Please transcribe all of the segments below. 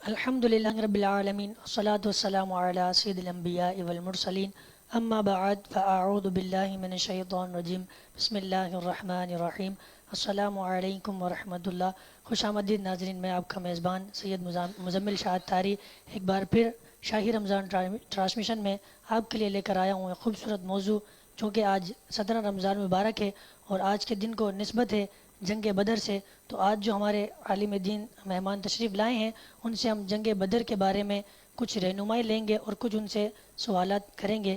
الحمد لله رب العالمين والصلاة والسلام على سيد الأنبياء والمرسلين أما بعد فأعوذ بالله من الشيطان الرجيم بسم اللہ الرحمن الرحیم السلام علیکم ورحمۃ اللہ. خوش آمدید ناظرین، میں آپ کا میزبان سید مزمل شاہ تاری ایک بار پھر شاہی رمضان ٹرانسمیشن میں آپ کے لیے لے کر آیا ہوں ایک خوبصورت موضوع، چونکہ آج 17 رمضان مبارک ہے اور آج کے دن کو نسبت ہے جنگ بدر سے. تو آج جو ہمارے عالم دین مہمان تشریف لائے ہیں ان سے ہم جنگ بدر کے بارے میں کچھ رہنمائی لیں گے اور کچھ ان سے سوالات کریں گے.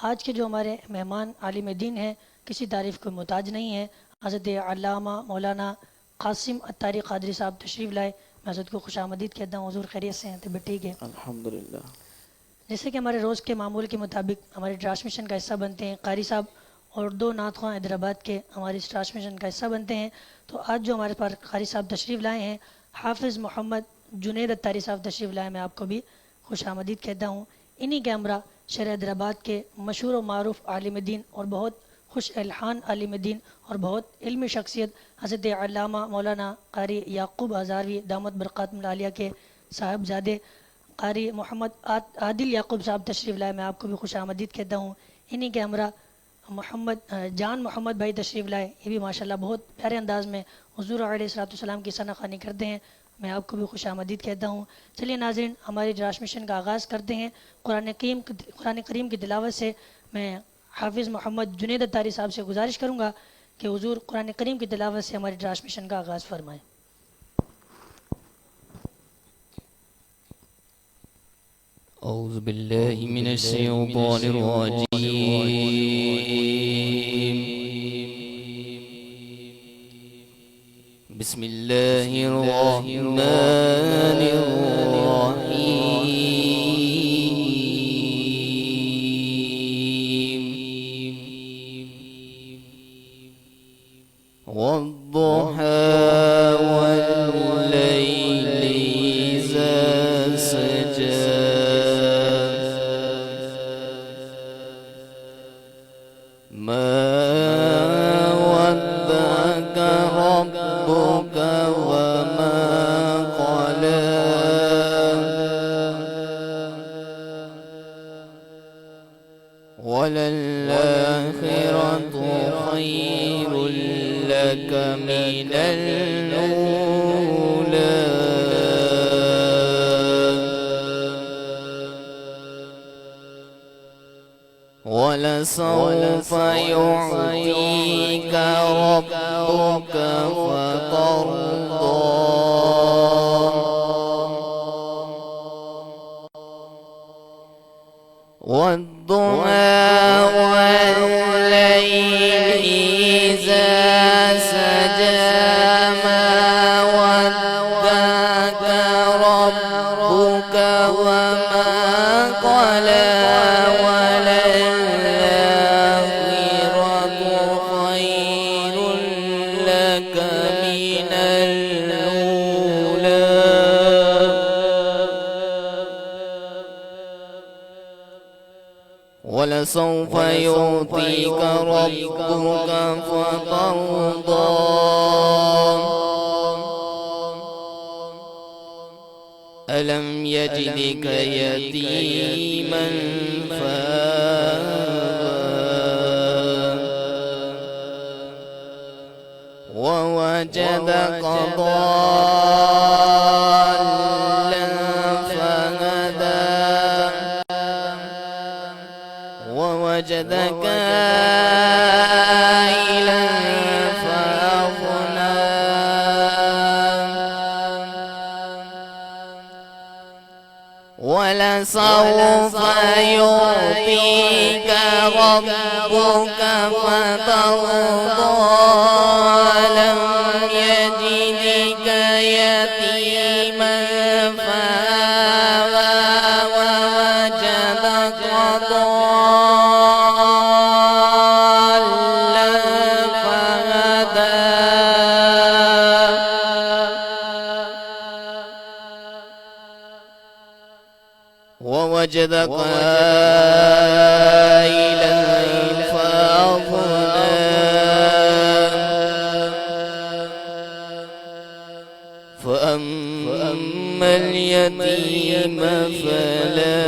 آج کے جو ہمارے مہمان عالم دین ہیں کسی تعریف کو محتاج نہیں ہیں. حضرت علامہ مولانا قاسم اتاری قادری صاحب تشریف لائے. میں حضرت کو خوش آمدید کہتا ہوں. حضور خیریت سے ہیں؟ طبیعت ٹھیک ہے؟ الحمدللہ. جیسے کہ ہمارے روز کے معمول کے مطابق ہماری ٹرانسمیشن کا حصہ بنتے ہیں قاری صاحب اور 2 نعت خواں حیدرآباد کے ہماری اس ٹرانسمیشن کا حصہ بنتے ہیں. تو آج جو ہمارے پاس قاری صاحب تشریف لائے ہیں حافظ محمد جنید اتاری صاحب تشریف لائے. میں آپ کو بھی خوش آمدید کہتا ہوں. انہی کے ہمراہ شہر حیدرآباد کے مشہور و معروف عالم دین اور بہت خوش الحان عالم دین اور بہت علمی شخصیت حضرت علامہ مولانا قاری یعقوب ہزاروی دامت برکاتہم العالیہ کے صاحبزادے قاری محمد عادل یعقوب صاحب تشریف لائے. میں آپ کو بھی خوش آمدید کہتا ہوں. انہی کے ہمراہ محمد بھائی تشریف لائے. یہ بھی ماشاءاللہ بہت پیارے انداز میں حضور علیہ الصلوۃ والسلام کی ثنا خوانی کرتے ہیں. میں آپ کو بھی خوش آمدید کہتا ہوں. چلیے ناظرین، ہماری ٹرانسمیشن کا آغاز کرتے ہیں قرآن کریم کی تلاوت سے. میں حافظ محمد جنید اتاری صاحب سے گزارش کروں گا کہ حضور قرآن کریم کی تلاوت سے ہماری ٹرانسمیشن کا آغاز فرمائیں. اعوذ باللہ من الشیطان الرجیم. بسم اللہ الرحمن الرحیم. والضحى والليل إذا سجى ما ودعك ربك وما قلى وللآخرة خير لك من الأولى ولسوف يعطيك ربك فترضى والضحى والليل إذا سجى ما ودعك ربك وما قلى وللآخرة خير لك من الأولى ولسوف يعطيك ربك فترضى ألم يجدك يتيما فآوى ووجدك ضالا فهدى ووجدك عائلا فأغنى ولسوف يعطيك ربك فترضى لم يجدك يتيما فآوى ووجدك ضالا فهدى ووجدك عائلا فأغنى فأما وأما اليتيم فلا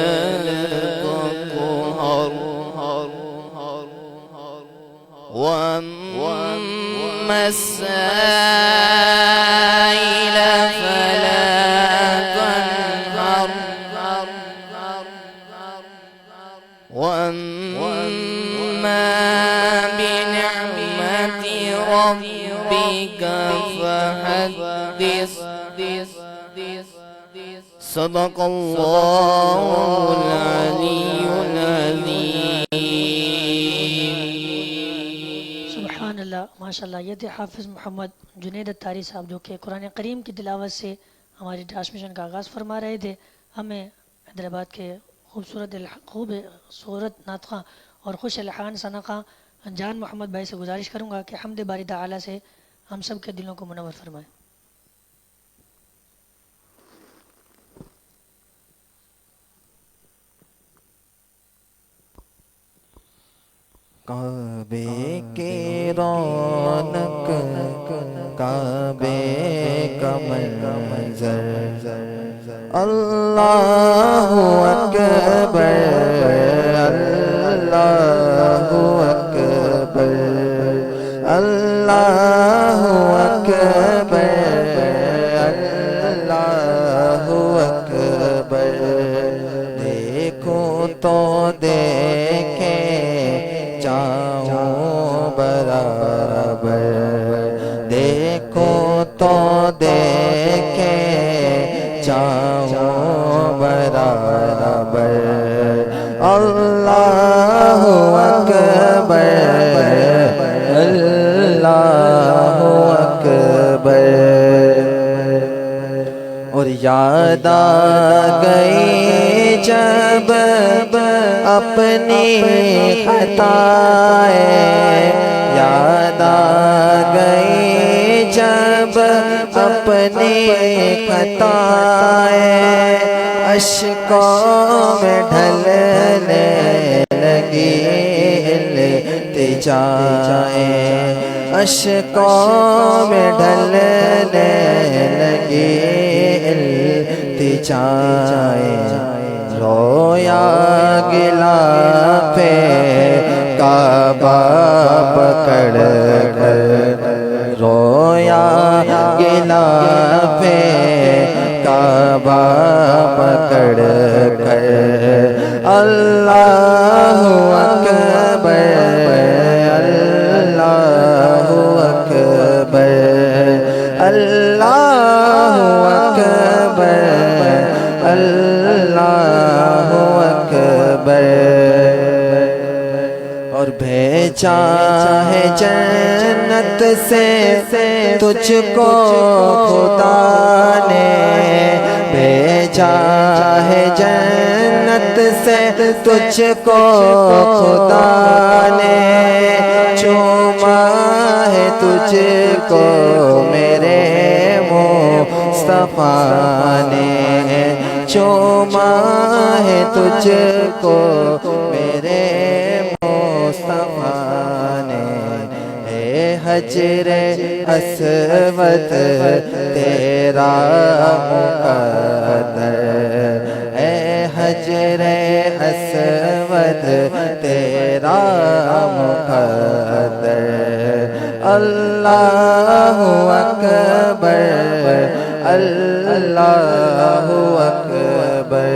تقهر وأما السائل فلا تنهر وأما بنعمة ربك فحدث صدق الله العلي العظيم. سبحان اللہ، ماشاء اللہ. یہ تھے حافظ محمد جنید اتاری صاحب جو کہ قرآن کریم کی تلاوت سے ہماری ٹرانسمیشن کا آغاز فرما رہے تھے. ہمیں حیدرآباد کے خوبصورت ناطقہ اور خوش الحان ثناء جان محمد بھائی سے گزارش کروں گا کہ حمد باری تعالیٰ سے ہم سب کے دلوں کو منور فرمائیں. کعبے کی رونق کعبے کا منظر اللہ اکبر اللہ اکبر اللہ اکبر اللہ اکبر. دیکھو تو دیکھیں جاؤں برابر دیکھو تو دیکھیں جاؤں برابر. اللہ اکبر اللہ اکبر. اور یاد آ گئی جب اپنی خطائیں یاد آ گئی جب اپنی خطائیں اشکوں میں ڈھلنے لگی التجائیں اشکوں میں ڈھلنے لگی التجائیں. رویا گلا پہ کعبہ پکڑ کر رویا گلا پہ کعبہ پکڑ کر. اللہ اکبر اللہ اکبر اللہ اکبر اللہ اکبر. اور بھیجا ہے جنت سے تجھ کو خدا نے بھیجا ہے جنت سے تجھ کو خدا نے چوما ہے تجھ کو میرے مصطفیٰ نے چوما ہے تجھ کو میرے مصطفیٰ نے. اے حجر اسود تیرا مقدر اے حجر اسود تیرا مقدر. اللہ اکبر اللہ اکبر.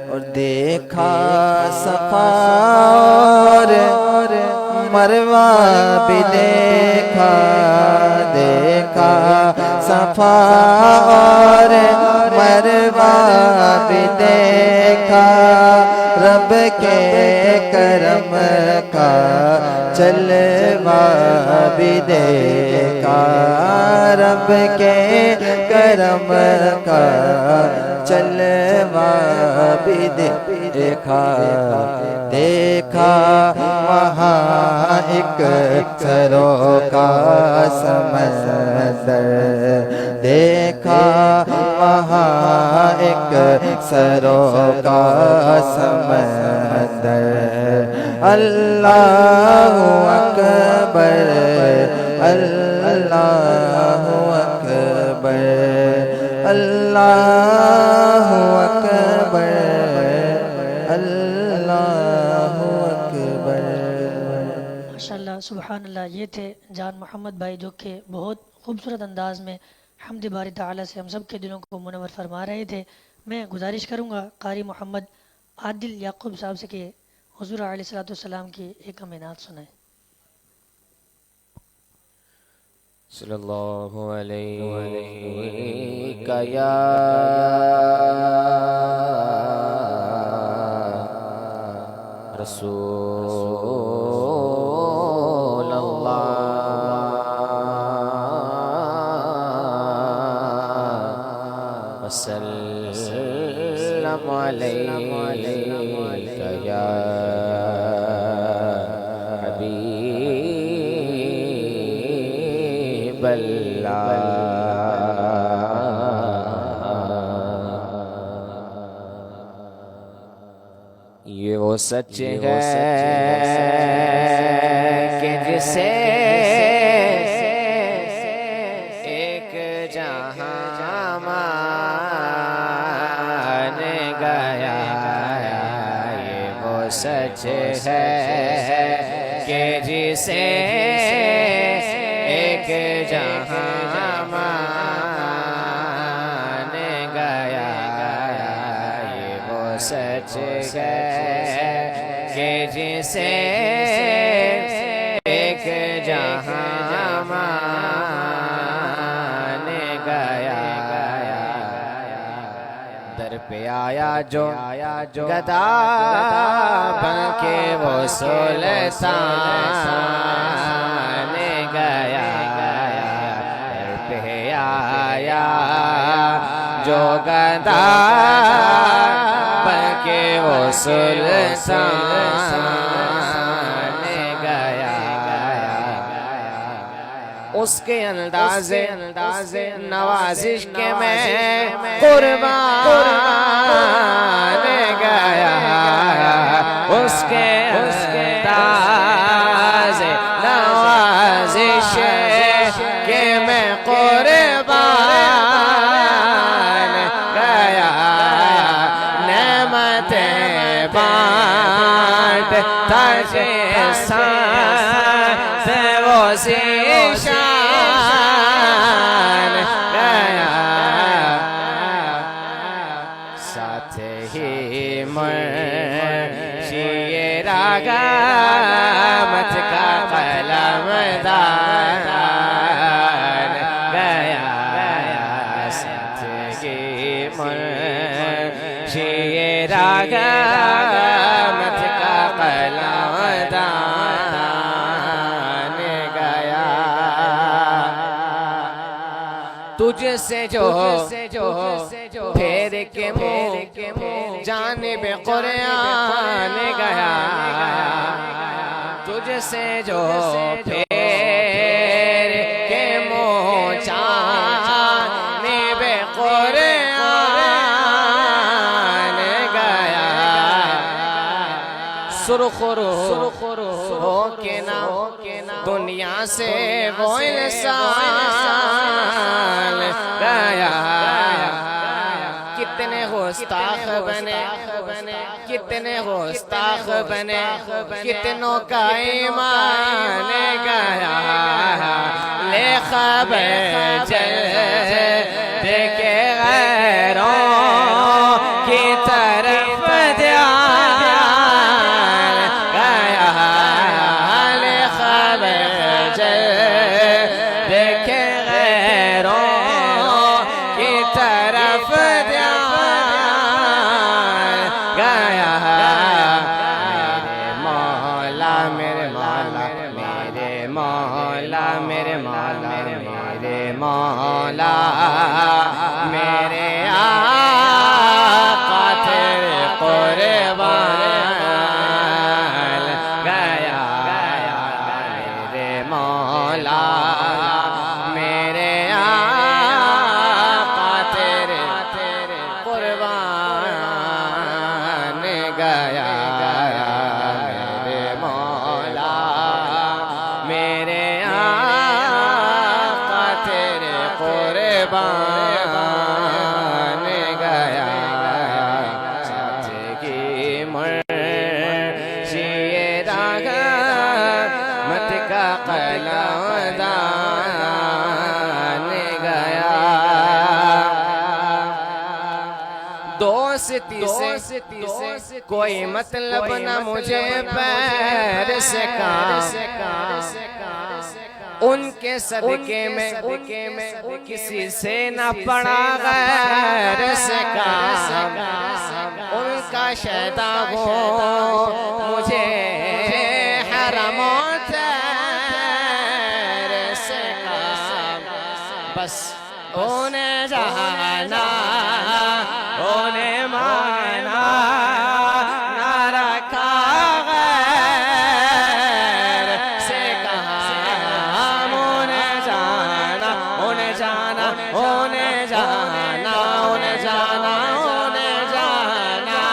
اور دیکھا صفا اور مروہ بھی دیکھا دیکھا صفا اور مروہ بھی دیکھا. رب کے کرم کا جلوہ بھی دیکھا رب کے کرم کا جلوہ بھی دیکھا. دیکھا وہاں ایک سروں کا سمندر دیکھا وہاں ایک سروں کا سمندر. اللہ اکبر اللہ اکبر. اللہ اکبر اللہ اکبر۔ ماشاءاللہ سبحان اللہ، یہ تھے جان محمد بھائی جو کہ بہت خوبصورت انداز میں حمد باری تعالیٰ سے ہم سب کے دلوں کو منور فرما رہے تھے۔ میں گزارش کروں گا قاری محمد عادل یعقوب صاحب سے کہ حضور علیہ الصلوۃ والسلام کی ایک امینات سنائیں۔ صلی اللہ علیہ یا رسول اللہ وسلم علیہ یا حبیب اللہ۔ یہ وہ سچ ہے کہ جسے ایک جہاں مان گیا، یہ وہ سچ ہے کہ جسے ایک جہاں مان گیا، یہ وہ سچ ہے کہ جسے ایک جہاں مان گیا۔ در پہ آیا جو گدا بن کے وہ سلطان گیا، در پہ آیا جو گدا بن کے وہ سلطان گیا۔ اس کے انداز نوازش کے میں قربان گیا، اس کے انداز نوازش کے میں قربان گیا۔ نعمتیں بانٹتا جیسا سے وہ ذیشان گیا، ساتھ ہی منشی راغمت کا قلم دان گیا، ساتھ ہی منشی راغمت کا قلم دان گیا۔ تجھ سے جو پھیر کے منہ جانب قرآن گیا، تجھ سے جو پھیر کے منہ جانب قرآن گیا، سرخ رو ہو کے نہ دنیا سے وہ انسان گیا۔ کتنے گستاخ بنے کتنے گستاخ بنے، کتنوں کا ایمان گیا، لے خبر جلد کے غیروں کی طرف دھیان گیا، لے خبر جلد کے غیروں کی طرف دھیان گیا۔ میرے مولا میرے مولا میرے مولا میرے مولا میرے آقا تیرے قربان گیا، میرے مولا میرے آقا تیرے قربان گیا، میرے مولا میرے آقا تیرے قربان دوستی سے کوئی مطلب نہ مجھے پیر سے کام، ان کے صدقے میں کسی سے نہ پڑا غیر سے کام، ان کا شیدا ہو مجھے حرم و تیر سے کام، بس انہیں جانا انہیں مانا نہ رکھا غیر سے کام، انہیں جانا انہیں جانا انہیں جانا انہیں جانا انہیں جانا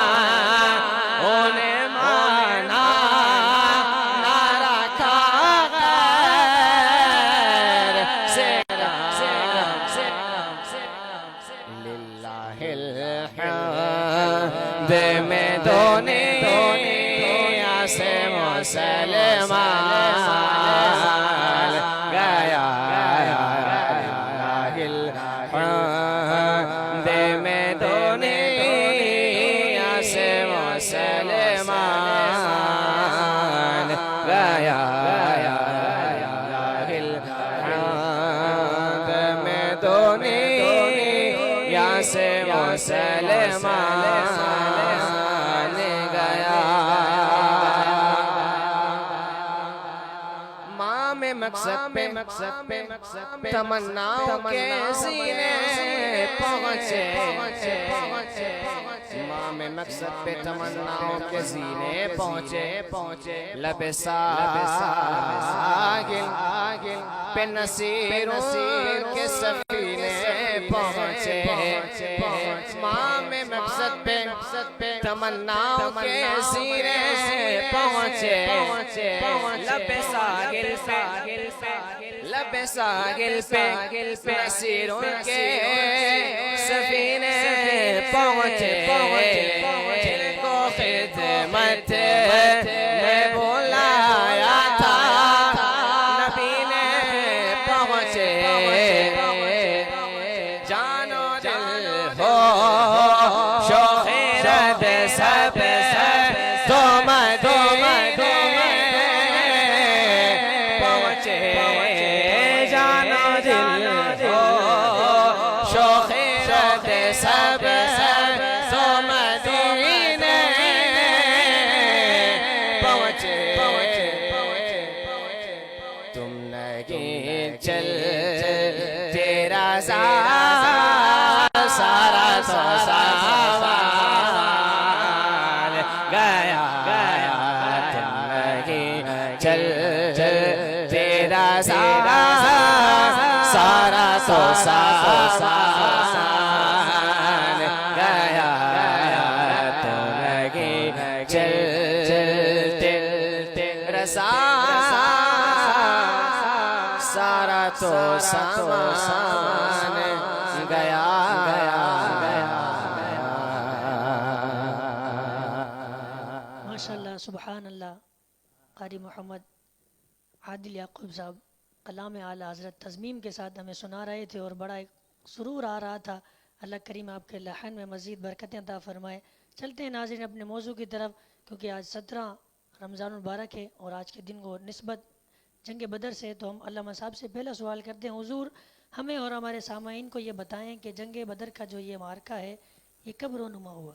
انہیں مانا نہ رکھا غیر سے للہ الحمد میں دنیا سے مسلمان گیا، الحمد میں دنیا سے مسلمان گیا، الحمد میں دنیا سے مسلمان گیا، ماں میں مقصد پہ تمناؤں کے سینے پہنچے، ماں میں مقصد پہ تمناؤں کے سینے پہنچے، لب ساحل پہ نصیروں کے سفینے پہنچے، ماں میں مقصد پہ تمناؤں کے سینے پہنچے، لب ساحل پہ نصیروں کے سفینے پہنچے، جن کو خدمت میں بلایا تھا نبی نے پہنچے، جان و دل ہو شوق رد سب تو مدینے پہنچے، جان و دل ہو شوق رد سب تو مدینے پہنچے، تم نہیں چل تیرا سارا تو سامان گیا، تم نہیں چل تیرا سارا تو سامان گیا، تم نہیں چل تیرا سارا تو سامان گیا۔ ماشاءاللہ، سبحان اللہ۔ قاری محمد عادل یعقوب صاحب کلام اعلیٰ حضرت تضمیم کے ساتھ ہمیں سنا رہے تھے اور بڑا ایک سرور آ رہا تھا۔ اللہ کریم آپ کے لحن میں مزید برکتیں عطا فرمائے۔ چلتے ہیں ناظرین اپنے موضوع کی طرف، کیونکہ آج 17 رمضان المبارک ہے اور آج کے دن کو نسبت جنگ بدر سے، تو ہم علامہ صاحب سے پہلا سوال کرتے ہیں، حضور ہمیں اور ہمارے سامعین کو یہ بتائیں کہ جنگ بدر کا جو یہ معرکہ ہے یہ کب رونما ہوا؟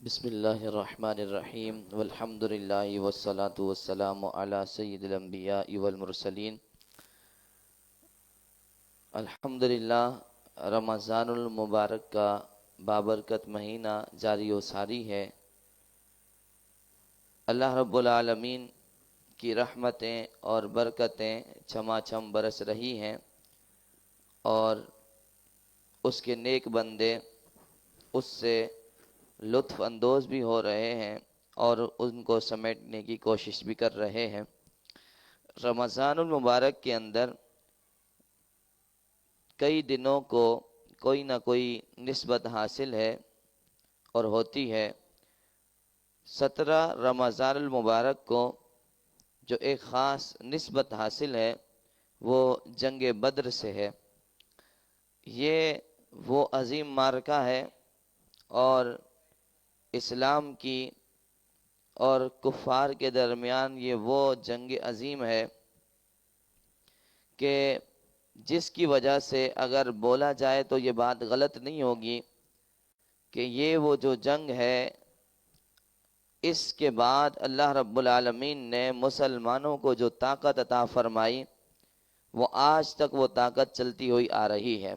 بسم اللہ الرحمن الرحیم والحمد للہ والصلاة والسلام علی سید الانبیاء والمرسلین۔ الحمدللہ رمضان المبارک کا بابرکت مہینہ جاری و ساری ہے۔ اللہ رب العالمین کی رحمتیں اور برکتیں چھما چھم برس رہی ہیں اور اس کے نیک بندے اس سے لطف اندوز بھی ہو رہے ہیں اور ان کو سمیٹنے کی کوشش بھی کر رہے ہیں۔ رمضان المبارک کے اندر کئی دنوں کو کوئی نہ کوئی نسبت حاصل ہے اور ہوتی ہے۔ 17 رمضان المبارک کو جو ایک خاص نسبت حاصل ہے وہ جنگ بدر سے ہے۔ یہ وہ عظیم معرکہ ہے اور اسلام کی اور کفار کے درمیان یہ وہ جنگ عظیم ہے کہ جس کی وجہ سے اگر بولا جائے تو یہ بات غلط نہیں ہوگی کہ یہ وہ جو جنگ ہے اس کے بعد اللہ رب العالمین نے مسلمانوں کو جو طاقت عطا فرمائی وہ آج تک وہ طاقت چلتی ہوئی آ رہی ہے۔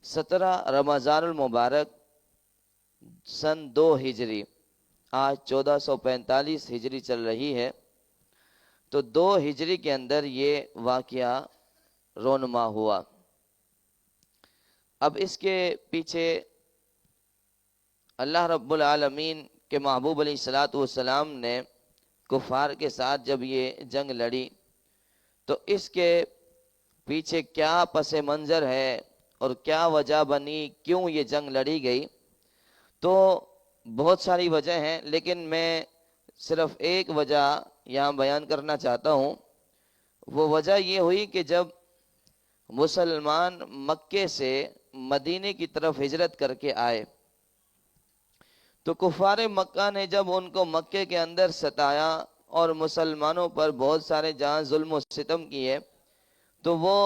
17 رمضان المبارک سن 2 ہجری، آج 1445 ہجری چل رہی ہے، تو 2 ہجری کے اندر یہ واقعہ رونما ہوا۔ اب اس کے پیچھے اللہ رب العالمین کے محبوب علیہ الصلوۃ والسلام نے کفار کے ساتھ جب یہ جنگ لڑی تو اس کے پیچھے کیا پس منظر ہے اور کیا وجہ بنی، کیوں یہ جنگ لڑی گئی، تو بہت ساری وجہ ہیں، لیکن میں صرف ایک وجہ یہاں بیان کرنا چاہتا ہوں۔ وہ وجہ یہ ہوئی کہ جب مسلمان مکے سے مدینے کی طرف ہجرت کر کے آئے تو کفار مکہ نے جب ان کو مکے کے اندر ستایا اور مسلمانوں پر بہت سارے جہاں ظلم و ستم کیے، تو وہ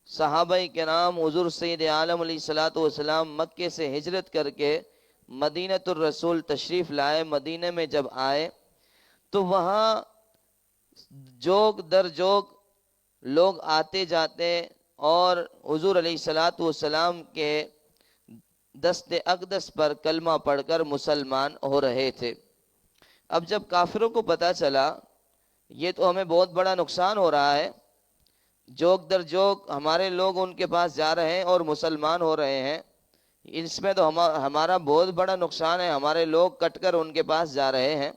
صحابہ کرام حضور سید عالم علیہ الصلوۃ والسلام مکے سے ہجرت کر کے مدینۃ الرسول تشریف لائے۔ مدینے میں جب آئے تو وہاں جوگ در جوگ لوگ آتے جاتے اور حضور علیہ الصلوۃ والسلام کے دست اقدس پر کلمہ پڑھ کر مسلمان ہو رہے تھے۔ اب جب کافروں کو پتہ چلا یہ تو ہمیں بہت بڑا نقصان ہو رہا ہے، جوگ در جوگ ہمارے لوگ ان کے پاس جا رہے ہیں اور مسلمان ہو رہے ہیں، اس میں تو ہمارا بہت بڑا نقصان ہے، ہمارے لوگ کٹ کر ان کے پاس جا رہے ہیں۔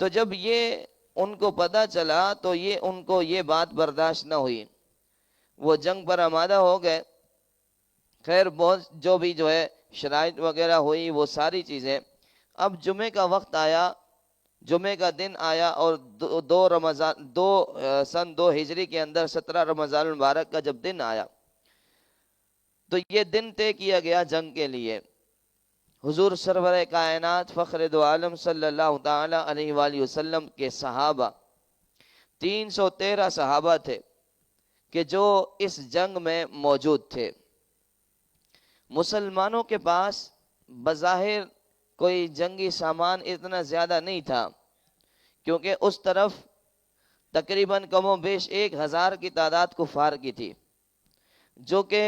تو جب یہ ان کو پتہ چلا تو ان کو یہ بات برداشت نہ ہوئی، وہ جنگ پر آمادہ ہو گئے۔ خیر بہت جو بھی ہے شرائط وغیرہ ہوئی وہ ساری چیزیں۔ اب جمعے کا وقت آیا، جمعے کا دن آیا اور سن 2 ہجری کے اندر 17 رمضان المبارک کا جب دن آیا تو یہ دن طے کیا گیا جنگ کے لیے۔ حضور سرور کائنات فخر دو عالم صلی اللہ تعالی علیہ وآلہ وسلم کے صحابہ 313 صحابہ تھے کہ جو اس جنگ میں موجود تھے۔ مسلمانوں کے پاس بظاہر کوئی جنگی سامان اتنا زیادہ نہیں تھا، کیونکہ اس طرف تقریباً کم و بیش 1000 کی تعداد کفار کی تھی جو کہ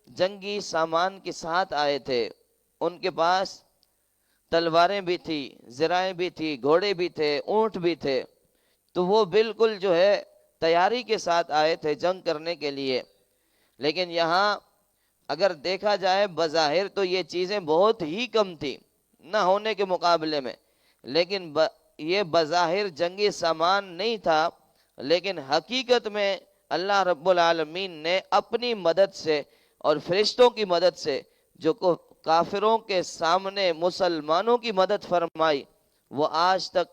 جنگی سامان کے ساتھ آئے تھے۔ ان کے پاس تلواریں بھی تھی، زرہیں بھی تھی، گھوڑے بھی تھے، اونٹ بھی تھے، تو وہ بالکل تیاری کے ساتھ آئے تھے جنگ کرنے کے لیے۔ لیکن یہاں اگر دیکھا جائے بظاہر تو یہ چیزیں بہت ہی کم تھی نہ ہونے کے مقابلے میں، لیکن یہ بظاہر جنگی سامان نہیں تھا، لیکن حقیقت میں اللہ رب العالمین نے اپنی مدد سے اور فرشتوں کی مدد سے جو کافروں کے سامنے مسلمانوں کی مدد فرمائی وہ آج تک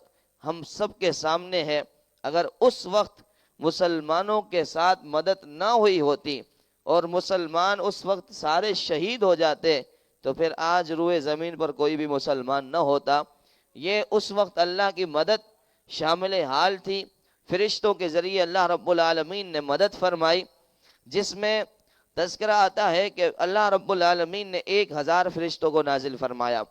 ہم سب کے سامنے ہے۔ اگر اس وقت مسلمانوں کے ساتھ مدد نہ ہوئی ہوتی اور مسلمان اس وقت سارے شہید ہو جاتے تو پھر آج روئے زمین پر کوئی بھی مسلمان نہ ہوتا۔ یہ اس وقت اللہ کی مدد شامل حال تھی، فرشتوں کے ذریعے اللہ رب العالمین نے مدد فرمائی، جس میں تذکرہ آتا ہے کہ اللہ رب العالمین نے 1000 فرشتوں کو نازل فرمایا،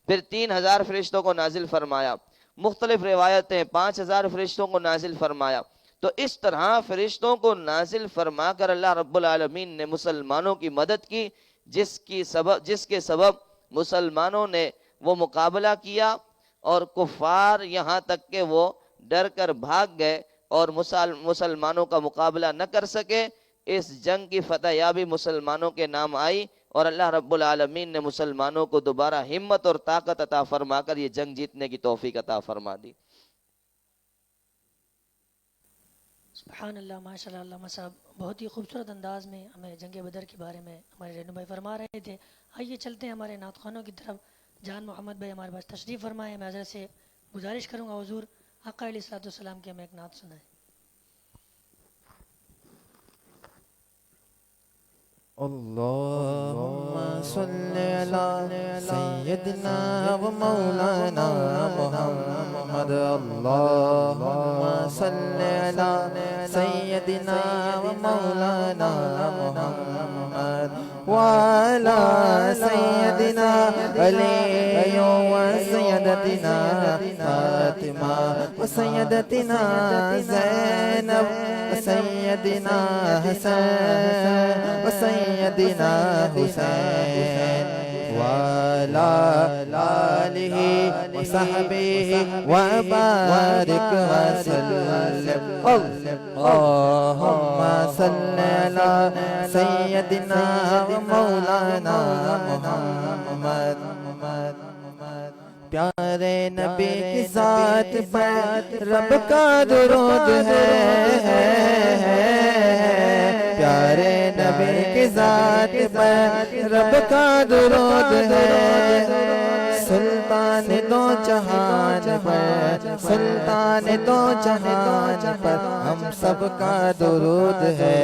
پھر 3000 فرشتوں کو نازل فرمایا، مختلف روایتیں 5000 فرشتوں کو نازل فرمایا۔ تو اس طرح فرشتوں کو نازل فرما کر اللہ رب العالمین نے مسلمانوں کی مدد کی، جس کے سبب مسلمانوں نے وہ مقابلہ کیا اور کفار یہاں تک کہ وہ ڈر کر بھاگ گئے اور مسلمانوں کا مقابلہ نہ کر سکے۔ اس جنگ کی فتح یابی مسلمانوں کے نام آئی اور اللہ رب العالمین نے مسلمانوں کو دوبارہ ہمت اور طاقت عطا فرما کر یہ جنگ جیتنے کی توفیق عطا فرما دی۔ سبحان اللہ، ماشاء اللہ، علامہ صاحب بہت ہی خوبصورت انداز میں ہمیں جنگ بدر کے بارے میں ہمارے رہنما بھائی فرما رہے تھے۔ آئیے چلتے ہیں ہمارے نعت خوانوں کی طرف۔ جان محمد بھائی ہمارے پاس تشریف فرمائے، میں حضرت سے گزارش کروں گا حضور آقا علیہ الصلوۃ والسلام کی ہمیں ایک نعت سنائیں۔ اللهم صل على سيدنا ومولانا محمد اللهم صل على سيدنا ومولانا محمد وعلى سيدنا علي وسيدتنا فاطمة وسيدتنا زينب وسيدنا حسن وسيدنا حسين وعلى آله وصحبه وبارك وسلم اللهم صل على سيدنا ومولانا محمد پیارے نبی کی ذات پر رب کا درود ہے پیارے نبی کی ذات پر رب کا درود ہے سلطان دو جہان پر سلطان دو جہان پر ہم سب کا درود ہے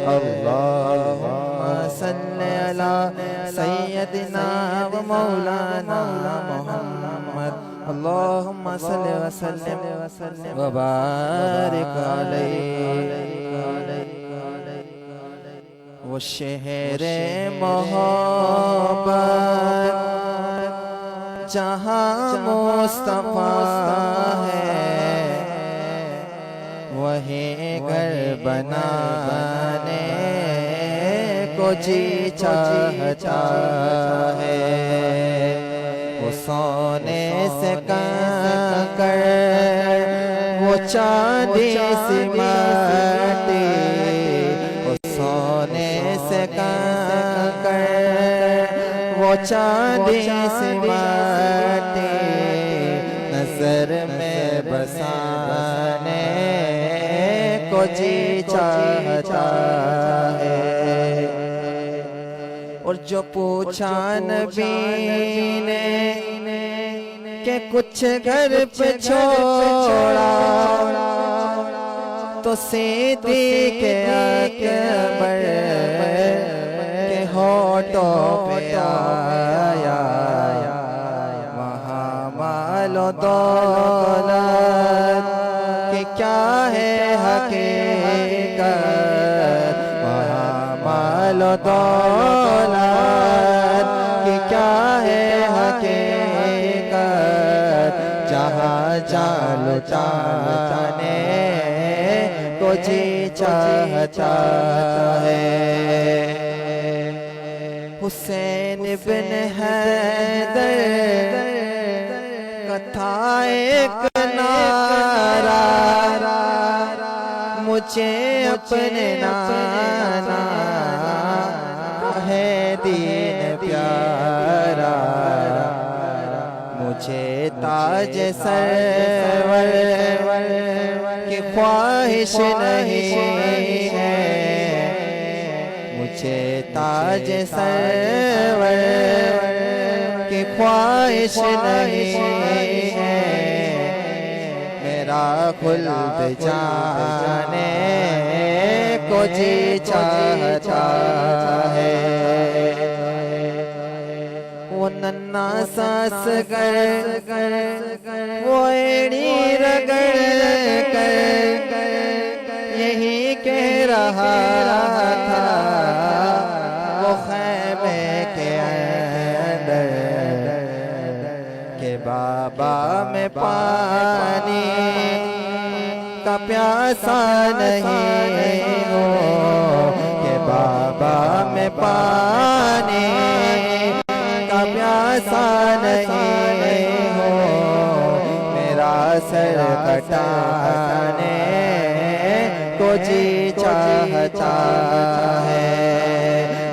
اللہم صلی علی سیدنا و مولانا محمد اللہم صلی وسلم وبارک علیہ وہ شہر محبت جہاں مصطفیٰ ہے وہیں گھر بنانے کو جی چاہتا ہے وہ سونے سے کنکر وہ چاندی سی مٹی وہ سونے سے کنکر وہ چاندی سی مٹی نظر میں بسانے کو جی چاہتا ہے اور جو پوچھا نبی نے کہ کچھ گھر پہ چھوڑا تو صدیق اکبر کے ہونٹوں پہ آیا وہاں مال و دولت کہ کیا ہے حقیقت وہاں مال و دولت کہ کیا ہے حقیقت جہاں جان لٹانے کو جی چاہتا ہے حسین بن حیدر کا تھا ایک نعرہ مجھے اپنے نانا ہے دین پیارا مجھے تاج سرور کی خواہش نہیں ہے مجھے تاج سرور کی خواہش نہیں ہے میرا خلد جانے کو جی چاہتا ہے وہ ننا ساس گر وہ ایڑی رگڑ کر یہی کہہ رہا تھا وہ خیمے کے اندر کہ بابا میں پانی کا پیاسا نہیں ہو کہ بابا میں پانی کا پیاسا نہیں ہو میرا سر کٹانے کو جی چاہتا ہے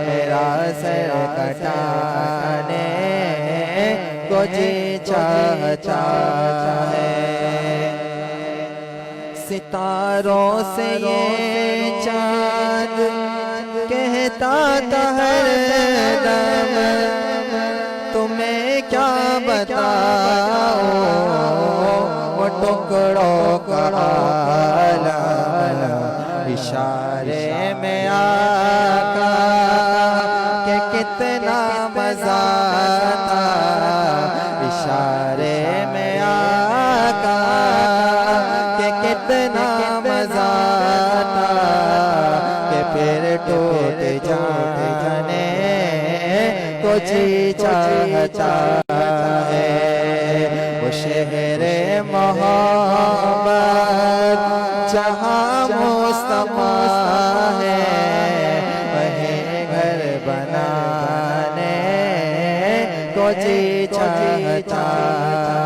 میرا سر کٹانے کو جی چاہتا ہے ستاروں سے یہ چاند کہتا تھا ہر دم تمہیں کیا بتاؤ وہ ٹکڑوں کا عالم اشارے میں آقا پھر جانے کو جی چاہتا ہے، وہ شہر محبت جہاں مصطفیٰ ہے، وہیں گھر بنانے کو جی چاہتا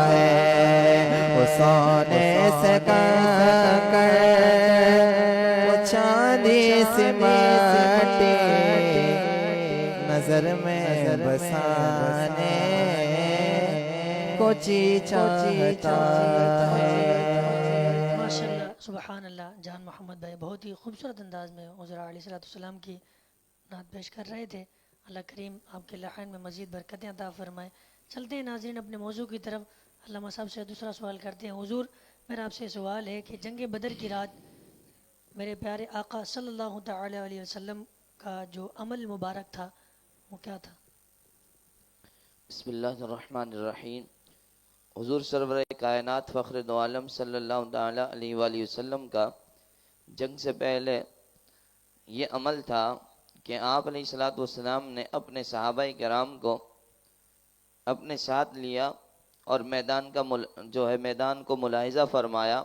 ہے، وہ سونے سے کنکر وہ چاندی سے مٹی نظر میں بسانے کو جی چاہتا ہے۔ ماشاءاللہ سبحان اللہ، جان محمد بھائی بہت ہی خوبصورت انداز میں حضور علیہ السلام کی نعت پیش کر رہے تھے۔ اللہ کریم آپ کے لحن میں مزید برکتیں عطا فرمائے۔ چلتے ہیں ناظرین اپنے موضوع کی طرف۔ علامہ صاحب سے دوسرا سوال کرتے ہیں۔ حضور میرا آپ سے سوال ہے کہ جنگ بدر کی رات میرے پیارے آقا صلی اللہ تعالی علیہ وسلم کا جو عمل مبارک تھا وہ کیا تھا؟ بسم اللہ الرحمن الرحیم۔ حضور سرور کائنات فخر دو عالم صلی اللہ تعالی علیہ وآلہ وسلم کا جنگ سے پہلے یہ عمل تھا کہ آپ علیہ الصلوۃ والسلام نے اپنے صحابہ کرام کو اپنے ساتھ لیا اور میدان کا جو ہے میدان کو ملاحظہ فرمایا،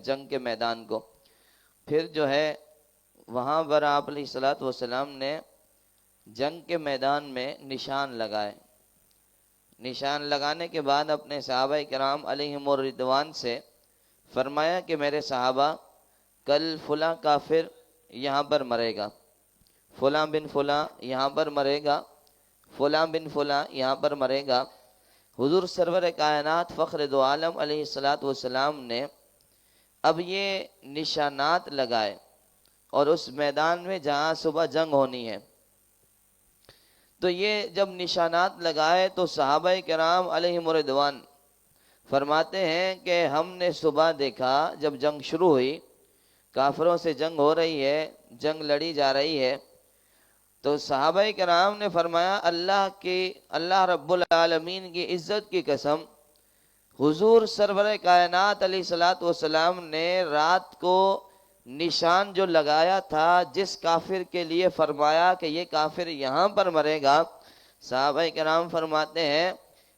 جنگ کے میدان کو۔ پھر جو ہے وہاں پر آپ علیہ الصلوۃ والسلام نے جنگ کے میدان میں نشان لگائے۔ نشان لگانے کے بعد اپنے صحابہ کرام علیہم الرضوان سے فرمایا کہ میرے صحابہ، کل فلاں کافر یہاں پر مرے گا، فلاں بن فلاں یہاں پر مرے گا، فلاں بن فلاں یہاں پر مرے گا۔ حضور سرور کائنات فخر دو عالم علیہ الصلوۃ والسلام نے اب یہ نشانات لگائے، اور اس میدان میں جہاں صبح جنگ ہونی ہے، تو یہ جب نشانات لگائے تو صحابہ کرام علیہم الرضوان فرماتے ہیں کہ ہم نے صبح دیکھا جب جنگ شروع ہوئی، کافروں سے جنگ ہو رہی ہے، جنگ لڑی جا رہی ہے، تو صحابہ کرام نے فرمایا اللہ رب العالمین کی عزت کی قسم، حضور سرور کائنات علیہ الصلوۃ والسلام نے رات کو نشان جو لگایا تھا جس کافر کے لیے فرمایا کہ یہ کافر یہاں پر مرے گا، صحابہ کرام فرماتے ہیں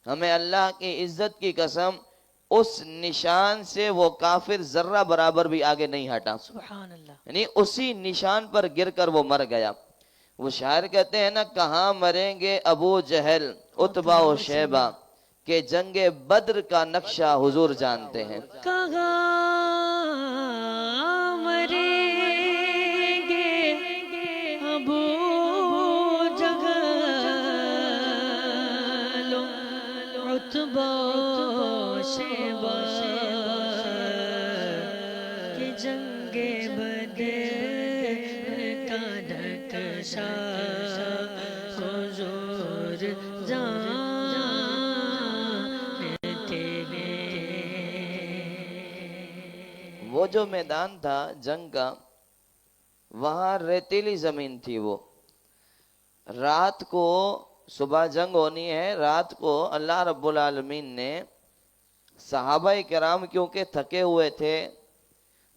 ہمیں اللہ کی عزت کی قسم اس نشان سے وہ کافر ذرہ برابر بھی آگے نہیں ہٹا، سبحان اللہ۔ یعنی اسی نشان پر گر کر وہ مر گیا۔ وہ شاعر کہتے ہیں نا، کہاں مریں گے ابو جہل عتبہ و شیبہ، کہ جنگ بدر کا نقشہ حضور جانتے ہیں۔ کہاں مریں گے ابو جہل عتبہ شیبہ، کہ جنگ بدر کا نقشہ حضور وہ جو میدان تھا جنگ کا، وہاں ریتیلی زمین تھی، وہ رات کو صبح جنگ ہونی ہے، رات کو اللہ رب العالمین نے صحابہ کرام کیونکہ تھکے ہوئے تھے،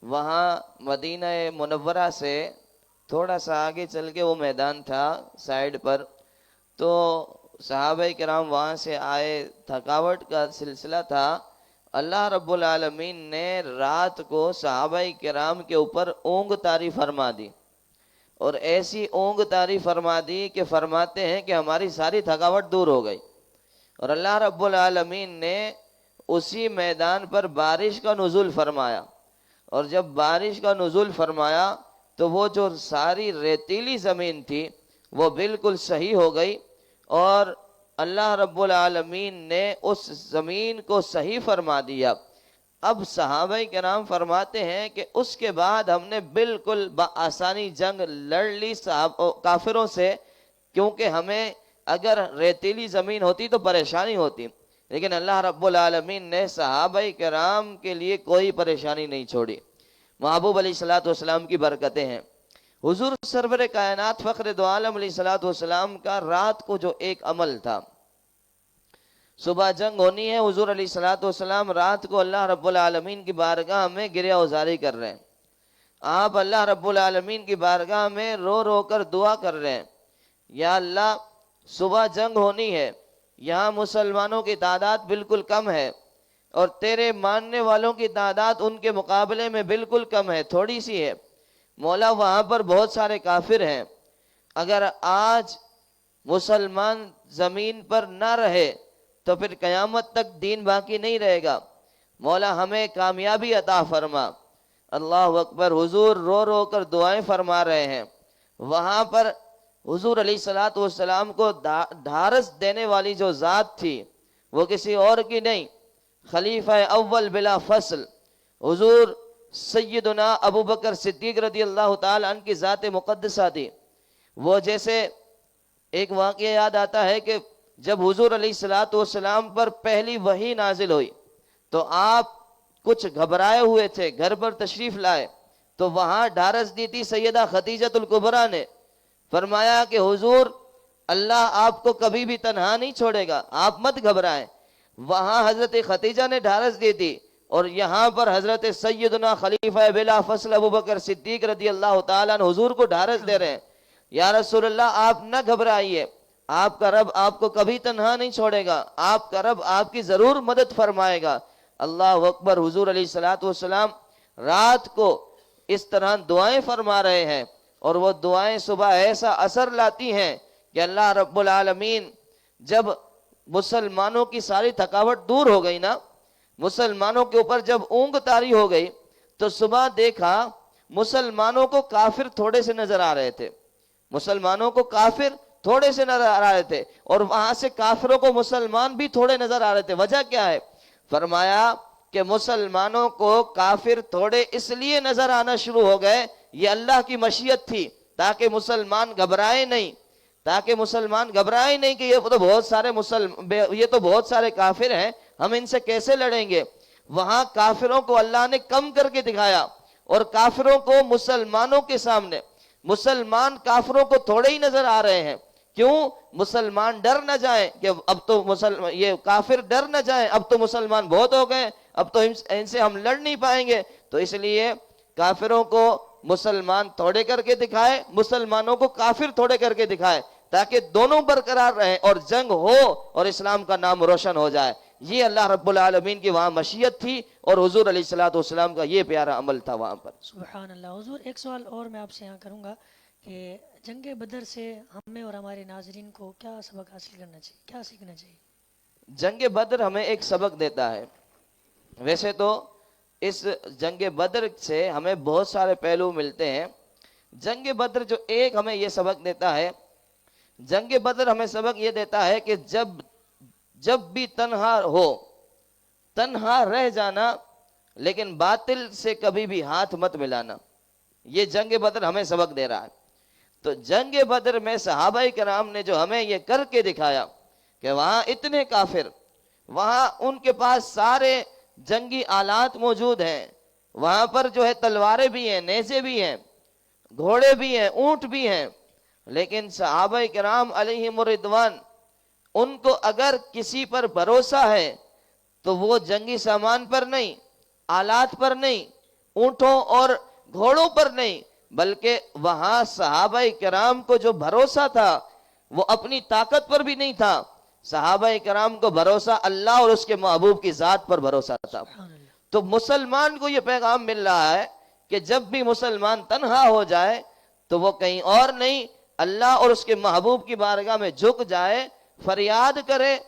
وہاں مدینہ منورہ سے تھوڑا سا آگے چل کے وہ میدان تھا سائیڈ پر، تو صحابہ کرام وہاں سے آئے، تھکاوٹ کا سلسلہ تھا، اللہ رب العالمین نے رات کو صحابہ کرام کے اوپر اونگ طاری فرما دی، اور ایسی اونگ طاری فرما دی کہ فرماتے ہیں کہ ہماری ساری تھکاوٹ دور ہو گئی، اور اللہ رب العالمین نے اسی میدان پر بارش کا نزول فرمایا، اور جب بارش کا نزول فرمایا تو وہ جو ساری ریتیلی زمین تھی وہ بالکل صحیح ہو گئی، اور اللہ رب العالمین نے اس زمین کو صحیح فرما دیا۔ اب صحابہ کرام فرماتے ہیں کہ اس کے بعد ہم نے بالکل بآسانی جنگ لڑ لی کافروں سے، کیونکہ ہمیں اگر ریتیلی زمین ہوتی تو پریشانی ہوتی، لیکن اللہ رب العالمین نے صحابہ کرام کے لیے کوئی پریشانی نہیں چھوڑی۔ محبوب علیہ الصلوۃ والسلام کی برکتیں ہیں۔ حضور سرور کائنات فخر دو عالم علیہ الصلوۃ والسلام کا رات کو جو ایک عمل تھا، صبح جنگ ہونی ہے، حضور علیہ الصلوۃ والسلام رات کو اللہ رب العالمین کی بارگاہ میں گریہ وزاری کر رہے ہیں۔ آپ اللہ رب العالمین کی بارگاہ میں رو رو کر دعا کر رہے ہیں، یا اللہ صبح جنگ ہونی ہے، یہاں مسلمانوں کی تعداد بالکل کم ہے اور تیرے ماننے والوں کی تعداد ان کے مقابلے میں بالکل کم ہے، تھوڑی سی ہے مولا، وہاں پر بہت سارے کافر ہیں، اگر آج مسلمان زمین پر نہ رہے تو پھر قیامت تک دین باقی نہیں رہے گا، مولا ہمیں کامیابی عطا فرما۔ اللہ اکبر، حضور رو رو کر دعائیں فرما رہے ہیں۔ وہاں پر حضور علیہ الصلوۃ والسلام کو ڈھارس دینے والی جو ذات تھی وہ کسی اور کی نہیں، خلیفہ اول بلا فصل حضور سیدنا ابو بکر صدیق رضی اللہ تعالی عنہ کی ذات مقدسہ تھی۔ وہ جیسے ایک واقعہ یاد آتا ہے کہ جب حضور علیہ الصلوۃ والسلام پر پہلی وحی نازل ہوئی تو آپ کچھ گھبرائے ہوئے تھے، گھر پر تشریف لائے تو وہاں ڈھارس دی تھی سیدہ خدیجۃ الکبریٰ نے، فرمایا کہ حضور اللہ آپ کو کبھی بھی تنہا نہیں چھوڑے گا، آپ مت گھبرائیں۔ وہاں حضرت خدیجہ نے ڈھارس دی تھی اور یہاں پر حضرت سیدنا خلیفہ بلا فصل ابو بکر صدیق رضی اللہ تعالیٰ عنہ حضور کو ڈھارس دے رہے ہیں، یا رسول اللہ آپ نہ گھبرائیے، آپ کا رب آپ کو کبھی تنہا نہیں چھوڑے گا، آپ کا رب آپ کی ضرور مدد فرمائے گا۔ اللہ اکبر، حضور علیہ الصلوۃ والسلام رات کو اس طرح دعائیں فرما رہے ہیں اور وہ دعائیں صبح ایسا اثر لاتی ہیں کہ اللہ رب العالمین جب مسلمانوں کی ساری تھکاوٹ دور ہو گئی نا، مسلمانوں کے اوپر جب اونگ طاری ہو گئی تو صبح دیکھا مسلمانوں کو کافر تھوڑے سے نظر آ رہے تھے، مسلمانوں کو کافر تھوڑے سے نظر آ رہے تھے اور وہاں سے کافروں کو مسلمان بھی تھوڑے نظر آ رہے تھے۔ وجہ کیا ہے؟ فرمایا کہ مسلمانوں کو کافر تھوڑے اس لیے نظر آنا شروع ہو گئے، یہ اللہ کی مشیت تھی تاکہ مسلمان گھبرائے نہیں، کہ یہ تو بہت سارے کافر ہیں، ہم ان سے کیسے لڑیں گے۔ وہاں کافروں کو اللہ نے کم کر کے دکھایا اور کافروں کو مسلمانوں کے سامنے، مسلمان کافروں کو تھوڑے ہی نظر آ رہے ہیں۔ کیوں؟ مسلمان ڈر نہ جائیں کہ اب تو یہ کافر ڈر نہ جائیں، اب تو مسلمان بہت ہو گئے، اب تو ان سے ہم لڑ نہیں پائیں گے، تو اس لیے کافروں کو مسلمان تھوڑے کر کے دکھائے، مسلمانوں کو کافر تھوڑے کر کے دکھائے تاکہ دونوں برقرار رہیں اور جنگ ہو اور اسلام کا نام روشن ہو جائے۔ یہ اللہ رب العالمین کی وہاں مشیت تھی اور حضور علیہ الصلوۃ والسلام کا یہ پیارا عمل تھا وہاں پر۔ سبحان اللہ۔ حضور ایک سوال اور میں آپ سے یہاں کروں گا کہ جنگ بدر سے ہمیں اور ہمارے ناظرین کو کیا سبق حاصل کرنا چاہیے، کیا سیکھنا چاہیے؟ جنگ بدر ہمیں ایک سبق دیتا ہے۔ ویسے تو اس جنگ بدر سے ہمیں بہت سارے پہلو ملتے ہیں، جنگ بدر جو ایک ہمیں یہ سبق دیتا ہے، جنگ بدر ہمیں سبق یہ دیتا ہے کہ جب بھی تنہا رہ جانا، لیکن باطل سے کبھی بھی ہاتھ مت ملانا، یہ جنگ بدر ہمیں سبق دے رہا ہے۔ تو جنگ بدر میں صحابہ کرام نے جو ہمیں یہ کر کے دکھایا کہ وہاں اتنے کافر، وہاں ان کے پاس سارے جنگی آلات موجود ہیں، وہاں پر جو ہے تلواریں بھی ہیں، نیزے بھی ہیں، گھوڑے بھی ہیں، اونٹ بھی ہیں، لیکن صحابہ کرام علیہم الرضوان ان کو اگر کسی پر بھروسہ ہے تو وہ جنگی سامان پر نہیں، آلات پر نہیں، اونٹوں اور گھوڑوں پر نہیں، بلکہ وہاں صحابہ کرام کو جو بھروسہ تھا وہ اپنی طاقت پر بھی نہیں تھا، صحابہ کرام کو بھروسہ اللہ اور اس کے محبوب کی ذات پر بھروسہ تھا۔ تو مسلمان کو یہ پیغام مل رہا ہے کہ جب بھی مسلمان تنہا ہو جائے تو وہ کہیں اور نہیں، اللہ اور اس کے محبوب کی بارگاہ میں جھک جائے، فریاد کرے،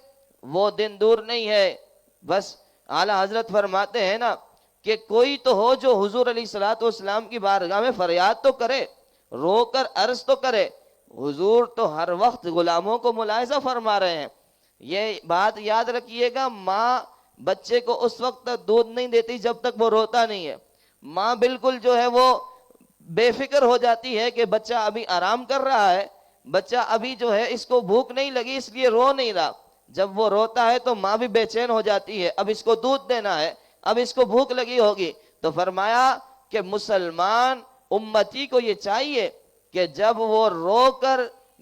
وہ دن دور نہیں ہے۔ بس اعلیٰ حضرت فرماتے ہیں نا کہ کوئی تو ہو جو حضور علیہ الصلوۃ والسلام کی بارگاہ میں فریاد تو کرے، رو کر عرض تو کرے۔ حضور تو ہر وقت غلاموں کو ملاحظہ فرما رہے ہیں۔ یہ بات یاد رکھیے گا، ماں بچے کو اس وقت تک دودھ نہیں دیتی جب تک وہ روتا نہیں ہے، ماں بالکل جو ہے وہ بے فکر ہو جاتی ہے کہ بچہ ابھی آرام کر رہا ہے، بچہ ابھی جو ہے اس کو بھوک نہیں لگی اس لیے رو نہیں رہا، جب وہ روتا ہے تو ماں بھی بے چین ہو جاتی ہے، اب اس کو دودھ دینا ہے، اب اس کو بھوک لگی ہوگی۔ تو فرمایا کہ مسلمان امتی کو یہ چاہیے کہ جب وہ رو کر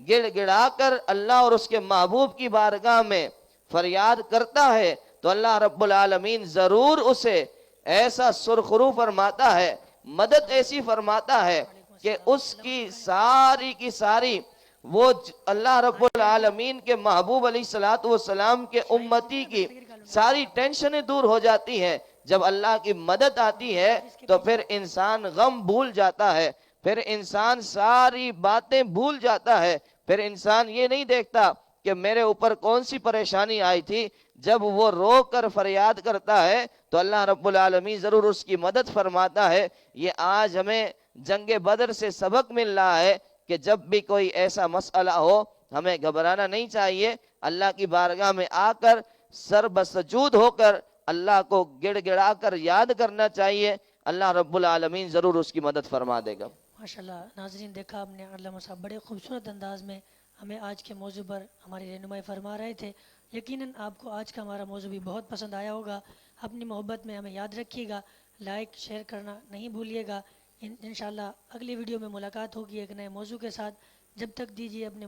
گڑ گڑا کر اللہ اور اس کے محبوب کی بارگاہ میں فریاد کرتا ہے تو اللہ رب العالمین ضرور اسے ایسا سرخرو فرماتا ہے، مدد ایسی فرماتا ہے کہ اس کی ساری وہ اللہ رب العالمین کے محبوب علیہ السلام کے امتی کی ساری ٹینشنیں دور ہو جاتی ہیں. جب اللہ کی مدد آتی ہے تو پھر انسان غم بھول جاتا ہے، پھر انسان ساری باتیں بھول جاتا ہے، پھر انسان یہ نہیں دیکھتا کہ میرے اوپر کون سی پریشانی آئی تھی. جب وہ رو کر فریاد کرتا ہے تو اللہ رب العالمین ضرور اس کی مدد فرماتا ہے. یہ آج ہمیں جنگ بدر سے سبق مل رہا ہے کہ جب بھی کوئی ایسا مسئلہ ہو ہمیں گھبرانا نہیں چاہیے. اللہ کی بارگاہ میں آ کر سر بسجود ہو کر اللہ کو گڑ گڑا کر یاد کرنا چاہیے. اللہ رب العالمین ضرور اس کی مدد فرما دے گا. ماشاءاللہ ناظرین، دیکھا آپ نے علامہ صاحب بڑے خوبصورت انداز میں ہمیں آج کے موضوع پر ہماری رہنمائی فرما رہے تھے. یقیناً آپ کو آج کا ہمارا موضوع بھی بہت پسند آیا ہوگا. اپنی محبت میں ہمیں یاد رکھیے گا، لائک شیئر کرنا نہیں بھولیے گا. انشاءاللہ اگلی ویڈیو میں ملاقات ہوگی ایک نئے موضوع کے ساتھ. جب تک دیجیے اپنے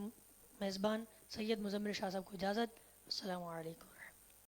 میزبان سید مزمل شاہ صاحب کو اجازت. السلام علیکم.